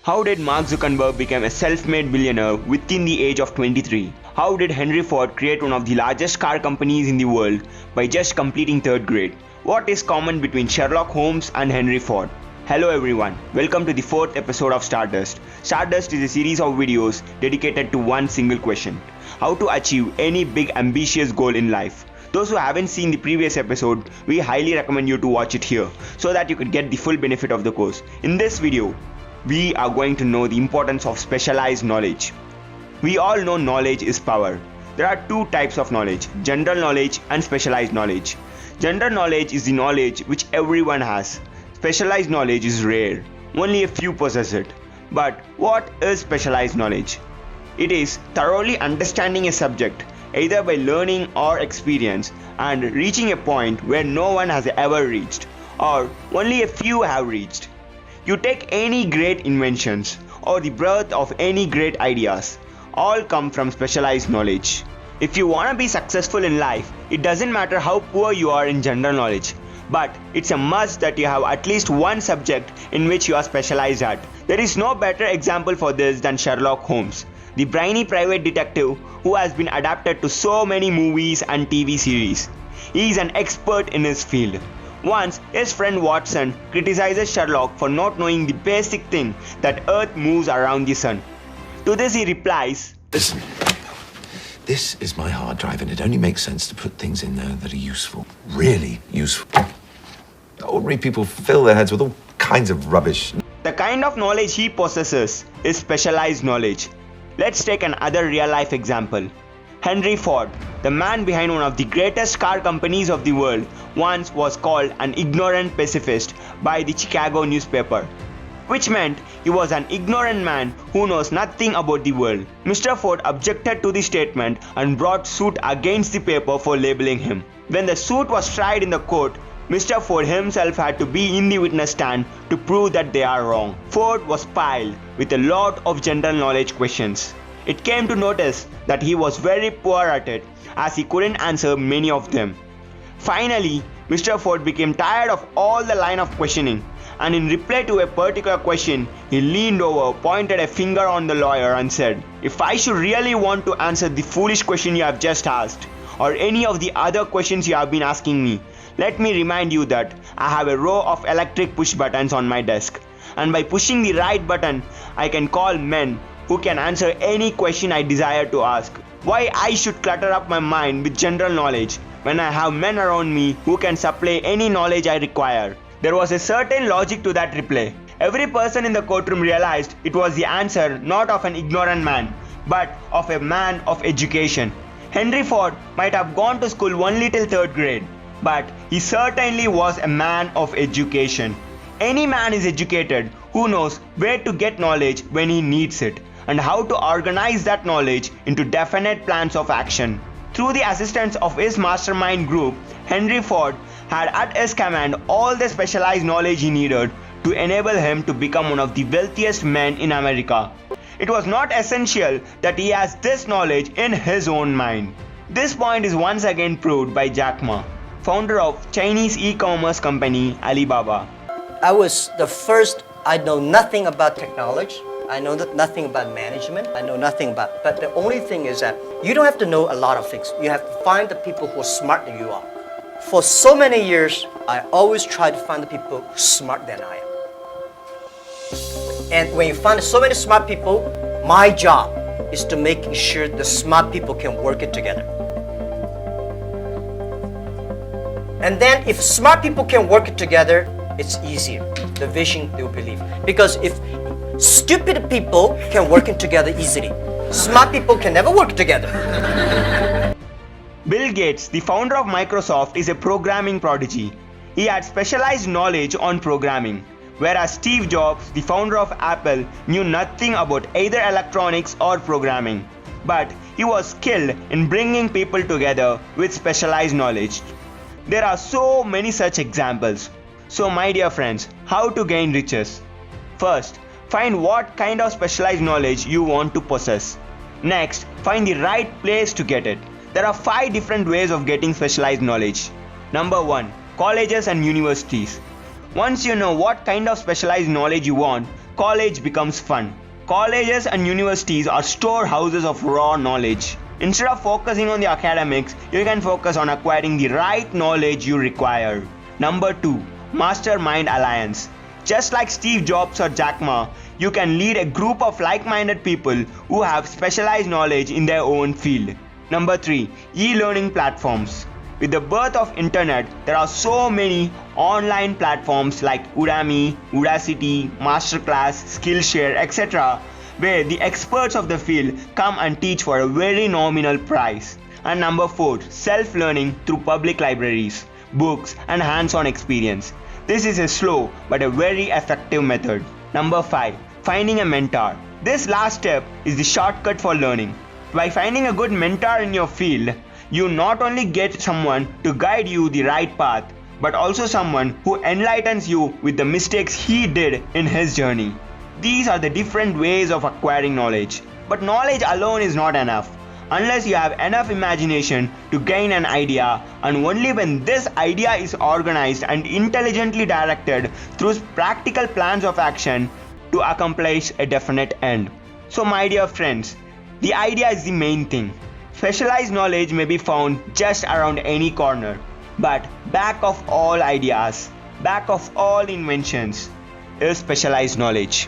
How did Mark Zuckerberg become a self-made billionaire within the age of 23? How did Henry Ford create one of the largest car companies in the world by just completing 3rd grade? What is common between Sherlock Holmes and Henry Ford? Hello everyone, welcome to the 4th episode of Stardust. Stardust is a series of videos dedicated to one single question: how to achieve any big ambitious goal in life. Those who haven't seen the previous episode, we highly recommend you to watch it here so that you could get the full benefit of the course. In this video, we are going to know the importance of specialized knowledge. We all know knowledge is power. There are two types of knowledge: general knowledge and specialized knowledge. General knowledge is the knowledge which everyone has. Specialized knowledge is rare. Only a few possess it. But what is specialized knowledge? It is thoroughly understanding a subject, either by learning or experience, and reaching a point where no one has ever reached, or only a few have reached. You take any great inventions or the birth of any great ideas, all come from specialized knowledge. If you want to be successful in life, it doesn't matter how poor you are in general knowledge, but it's a must that you have at least one subject in which you are specialized at. There is no better example for this than Sherlock Holmes, the brainy private detective who has been adapted to so many movies and TV series. He is an expert in his field. Once, his friend Watson criticizes Sherlock for not knowing the basic thing that Earth moves around the sun. To this he replies, Listen, this is my hard drive and it only makes sense to put things in there that are useful. Really useful. Ordinary people fill their heads with all kinds of rubbish. the kind of knowledge he possesses is specialized knowledge. Let's take another real-life example. Henry Ford, the man behind one of the greatest car companies of the world, once was called an ignorant pacifist by the Chicago newspaper, which meant he was an ignorant man who knows nothing about the world. Mr. Ford objected to the statement and brought suit against the paper for labeling him. When the suit was tried in the court, Mr. Ford himself had to be in the witness stand to prove that they are wrong. Ford was piled with a lot of general knowledge questions. It came to notice that he was very poor at it, as he couldn't answer many of them. Finally, Mr. Ford became tired of all the line of questioning, and in reply to a particular question, he leaned over, pointed a finger on the lawyer and said, "If I should really want to answer the foolish question you have just asked, or any of the other questions you have been asking me, let me remind you that I have a row of electric push buttons on my desk, and by pushing the right button, I can call men who can answer any question I desire to ask. Why I should clutter up my mind with general knowledge when I have men around me who can supply any knowledge I require?" There was a certain logic to that reply. Every person in the courtroom realized it was the answer not of an ignorant man, but of a man of education. Henry Ford might have gone to school only till 3rd grade, but he certainly was a man of education. Any man is educated who knows where to get knowledge when he needs it, and how to organize that knowledge into definite plans of action. Through the assistance of his mastermind group, Henry Ford had at his command all the specialized knowledge he needed to enable him to become one of the wealthiest men in America. It was not essential that he has this knowledge in his own mind. This point is once again proved by Jack Ma, founder of Chinese e-commerce company Alibaba. I was the first. I know nothing about technology. I know nothing about management. I know nothing about. But the only thing is that you don't have to know a lot of things. You have to find the people who are smarter than you are. For so many years, I always try to find the people smarter than I am. And when you find so many smart people, my job is to make sure the smart people can work it together. And then if smart people can work it together, it's easier. The vision they will believe. Because if stupid people can work it together easily, smart people can never work together. Bill Gates, the founder of Microsoft, is a programming prodigy. He had specialized knowledge on programming, whereas Steve Jobs, the founder of Apple, knew nothing about either electronics or programming. But he was skilled in bringing people together with specialized knowledge. There are so many such examples. So my dear friends, how to gain riches? First, find what kind of specialized knowledge you want to possess. Next, find the right place to get it. There are 5 different ways of getting specialized knowledge. Number 1. Colleges and universities. Once you know what kind of specialized knowledge you want, college becomes fun. Colleges and universities are storehouses of raw knowledge. Instead of focusing on the academics, you can focus on acquiring the right knowledge you require. Number 2. Mastermind Alliance. Just like Steve Jobs or Jack Ma, you can lead a group of like-minded people who have specialized knowledge in their own field. Number 3. E-learning platforms. With the birth of internet, there are so many online platforms like Udemy, Udacity, Masterclass, Skillshare, etc., where the experts of the field come and teach for a very nominal price. And number 4. Self-learning through public libraries, books, and hands-on experience. This is a slow but a very effective method. Number 5. Finding a mentor. This last step is the shortcut for learning. By finding a good mentor in your field, you not only get someone to guide you the right path, but also someone who enlightens you with the mistakes he did in his journey. These are the different ways of acquiring knowledge. But knowledge alone is not enough, unless you have enough imagination to gain an idea, and only when this idea is organized and intelligently directed through practical plans of action to accomplish a definite end. So my dear friends, the idea is the main thing. Specialized knowledge may be found just around any corner, but back of all ideas, back of all inventions is specialized knowledge.